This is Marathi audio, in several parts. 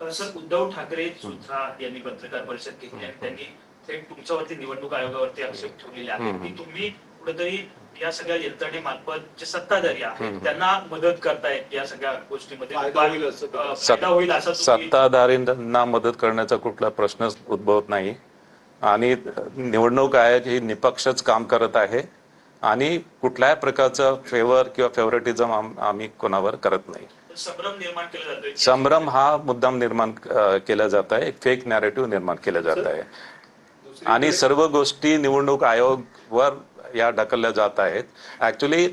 सर, उद्धव ठाकरे सुद्धा यांनी पत्रकार परिषद घेतली आणि त्यांनी थेट तुमच्यावरती निवडणूक आयोगावरती आक्षेप ठेवलेले आहेत की तुम्ही कुठेतरी या सगळ्या यंत्रणेमार्फत जे सत्ताधारी आहेत त्यांना मदत करतायत या सगळ्या गोष्टीमध्ये फायदा होईल असं सत्ताधारींना मदत करण्याचा कुठला प्रश्नच उद्भवत नाही आणि निवडणूक आयोग ही निपक्षच काम करत आहे आणि कुठल्याही प्रकारचं फेवर किंवा फेवरेटिझम आम्ही कोणावर करत नाही. संभ्रम निर्माण केला जातोय. संभ्रम हा मुद्दाम निर्माण केला जात आहे, एक फेक नॅरेटिव्ह निर्माण केलं जात आहे आणि सर्व गोष्टी निवडणूक आयोगवर या ढकलल्या जात आहेत. ऍक्च्युली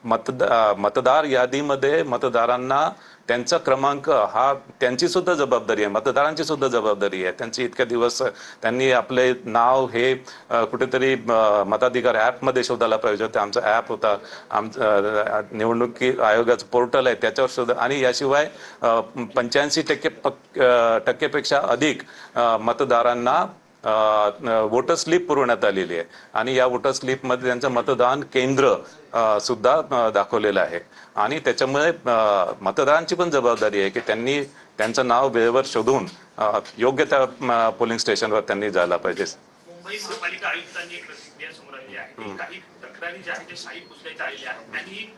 मतदार यादीमध्ये मतदारांना त्यांचा क्रमांक हा त्यांची सुद्धा जबाबदारी आहे, मतदारांची सुद्धा जबाबदारी आहे. त्यांची इतक्या दिवस त्यांनी आपले नाव हे कुठेतरी मताधिकार ॲपमध्ये शोधायला पाहिजे होते. आमचा ॲप होता, आमचं निवडणुकी आयोगाचं पोर्टल आहे त्याच्यावर शोधा आणि याशिवाय 85% अधिक मतदारांना वोटर स्लिप पुरवण्यात आलेली आहे आणि या वोटर स्लिपमध्ये त्यांचं मतदान केंद्र सुद्धा दाखवलेलं आहे आणि त्याच्यामुळे मतदारांची पण जबाबदारी आहे की त्यांनी त्यांचं नाव वेळेवर शोधून योग्य त्या पोलिंग स्टेशनवर त्यांनी जायला पाहिजे. मुंबई महापालिका आयुक्तांनी एक प्रतिक्रिया समोर आली आहे. काही तक्रारी ज्या आहेत ते शाही पुसण्याच्या आलेल्या आहेत. त्यांनी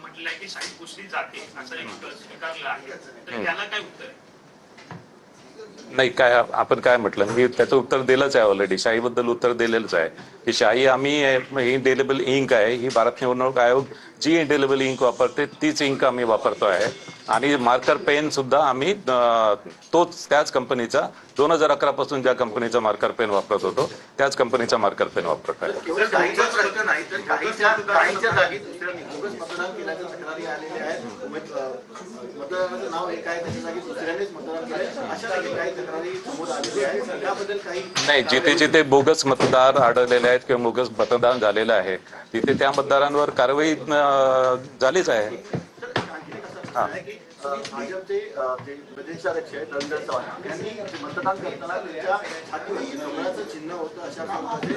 म्हटलं आहे की शाही पुसली जाते असं एक स्वीकारलं आहे, तर त्याला काय उत्तर आहे? नाही, काय आपण काय म्हटलं मी त्याचं उत्तर दिलंच आहे ऑलरेडी. शाहीबद्दल उत्तर दिलेलंच आहे की शाही आम्ही इंडेलिबल इंक आहे, ही भारत निवडणूक आयोग जी इंडेलिबल इंक वापरते तीच इंक आम्ही वापरतो आहे आणि मार्कर पेन सुद्धा आम्ही त्याच कंपनीचा 2011 पासून ज्या कंपनीचा मार्कर पेन वापरत होतो त्याच कंपनीचा मार्कर पेन वापरत आहे. नाही, जिथे जिथे बोगस मतदार आढळलेले आहेत किंवा बोगस मतदान झालेलं आहे तिथे त्या मतदारांवर कारवाई झालीच आहे. भाजपचे प्रदेशाध्यक्ष रणधर चव्हाण यांनी मतदान करताना त्यांच्या छातीवर कमळाचं चिन्ह होतं अशा प्रकारचे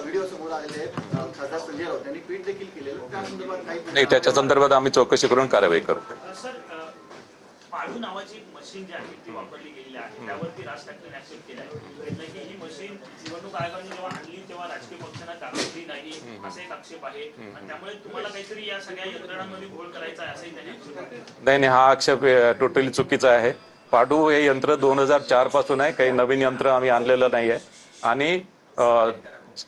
व्हिडिओ समोर आलेले आहेत. खासदार संजय राऊत यांनी ट्विट देखील केलेलं. त्या संदर्भात काही नाही, त्याच्या संदर्भात आम्ही चौकशी करून कारवाई करू. सर, पाळू नावाची मशीन जी आहे ती वापरली गेलेली आहे, त्यावरती राज ठाकरेंनी ऍक्सेप्ट केलं आहे की ही मशीन निवडणूक आयोगाने जेव्हा आणली तेव्हा राजकीय पक्षांना दाखवली नाही असा एक आक्षेप आहे आणि त्यामुळे तुम्हाला काहीतरी या सगळ्या यंत्रणांमध्ये घोळ करायचा आहे असंही त्यांनी आक्षेप केला. नाही, हा आक्षेप टोटली चुकीचा आहे. पाडू हे यंत्र 2004 पासून आहे, काही नवीन यंत्र आम्ही आणलेलं नाही आहे आणि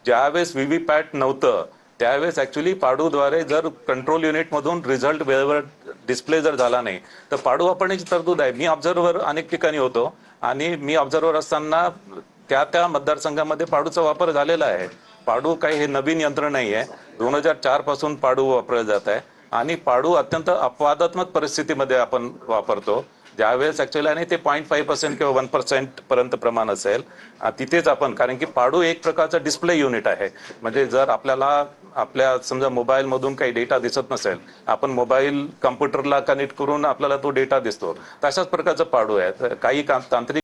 ज्यावेळेस व्हीव्हीपॅट नव्हतं त्यावेळेस ऍक्च्युली पाडूद्वारे जर कंट्रोल युनिटमधून रिझल्ट वेळेवर डिस्प्ले जर झाला नाही तर पाडू वापरण्याची तरतूद आहे. मी ऑब्झर्व्हर अनेक ठिकाणी होतो आणि मी ऑब्झर्व्हर असताना त्या मतदारसंघामध्ये पाडूचा वापर झालेला आहे. पाडू काही हे नवीन यंत्र नाही आहे, 2004 पासून पाडू वापरलं जात आहे आणि पाडू अत्यंत अपवादात्मक परिस्थितीमध्ये आपण वापरतो. ज्यावेळेस ऍक्च्युअली आणि ते 0.5% किंवा 1% पर्यंत प्रमाण असेल तिथेच आपण, कारण की पाडू एक प्रकारचं डिस्प्ले युनिट आहे. म्हणजे जर आपल्या समजा मोबाईल मधून काही डेटा दिसत नसेल, आपण मोबाईल कम्प्युटरला कनेक्ट करून आपल्याला तो डेटा दिसतो, तशाच प्रकारचं पाडू आहे. काही तांत्रिक